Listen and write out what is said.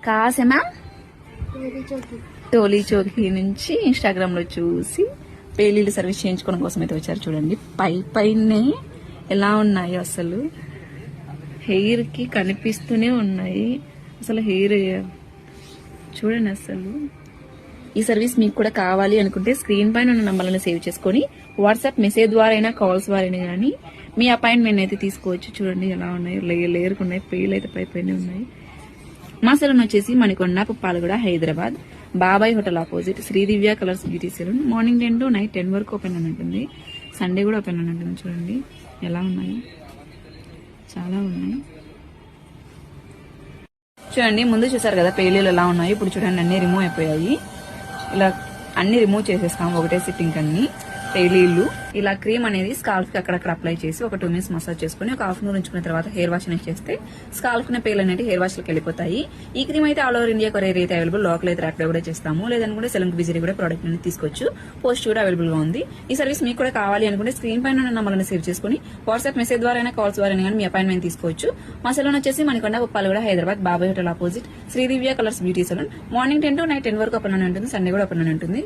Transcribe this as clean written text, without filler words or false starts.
కాసే మ్యామ్ టోలీ చౌకీ నుంచి ఇన్స్టాగ్రామ్ లో చూసి పేలీలు సర్వీస్ చేయించుకోవడం కోసం అయితే వచ్చారు. చూడండి పైనే ఎలా ఉన్నాయి, అసలు హెయిర్ కి కనిపిస్తూనే ఉన్నాయి. అసలు హెయిర్ చూడండి. అసలు ఈ సర్వీస్ మీకు కూడా కావాలి అనుకుంటే స్క్రీన్ పైన ఉన్న నంబర్లను సేవ్ చేసుకుని వాట్సాప్ మెసేజ్ ద్వారా అయినా కాల్స్ ద్వారా అయినా కానీ మీ అపాయింట్మెంట్ అయితే తీసుకోవచ్చు. చూడండి ఎలా ఉన్నాయి, లేయర్కు ఉన్నాయి, పేర్లు అయితే పైన ఉన్నాయి. మా సెలూన్ వచ్చేసి Manikonda, Puppalaguda, Hyderabad, Babai hotel opposite Sridivya colours beauty salon. Morning 10 to night 10 వరకు ఓపెన్ అని ఉంటుంది. సండే కూడా ఓపెన్ అని ఉంటుంది. చూడండి ఎలా ఉన్నాయి, చాలా ఉన్నాయి. చూడండి ముందు చూసారు కదా పేలీలు ఎలా ఉన్నాయి. ఇప్పుడు చూడండి అన్ని రిమూవ్ అయిపోయాయి. ఇలా అన్ని రిమూవ్ చేసేస్తాం ఒకటే సిట్టింగ్ అన్ని పేలీలు. ఇలా క్రీమ్ అనేది స్కాల్ఫ్ కి అక్కడక్కడ అప్లై చేసి ఒక 2 minutes మసాజ్ చేసుకుని ఒక హాఫ్ అన్ అవర్ ఉంచుకున్న తర్వాత హెయిర్ వాష్ అనేది చేస్తే స్కాల్ఫ్ కి పేలు అనేవి హెయిర్ వాష్ లోకి వెళ్ళిపోతాయి. ఈ క్రీమ్ అయితే ఆల్ ఓవర్ ఇండియా కొరియర్ అయితే అవైలబుల్. లోకల్ అయితే ర్యాపిడో కూడా చేస్తాము. లేదనుకుంటే సెలూన్ కి విజిట్ కూడా ప్రోడక్ట్ అనేది తీసుకోవచ్చు. పోస్ట్ కూడా అవైలబుల్ గా ఉంది. ఈ సర్వీస్ మీకు కూడా కావాలి అనుకుంటే స్క్రీన్ పైన ఉన్న నంబర్లను సేవ్ చేసుకుని వాట్సాప్ మెసేజ్ ద్వారా అయినా కాల్స్ ద్వారా అయినా మీ అపాయింట్మెంట్ తీసుకోవచ్చు. మా సెలూన్ వచ్చేసి Manikonda, Puppalaguda, Hyderabad, Babai hotel opposite Sridivya colours beauty salon. Morning 10 to night 10 వరకు ఓపెన్ అని ఉంటుంది. సండే కూడా ఓపెన్ అని ఉంటుంది.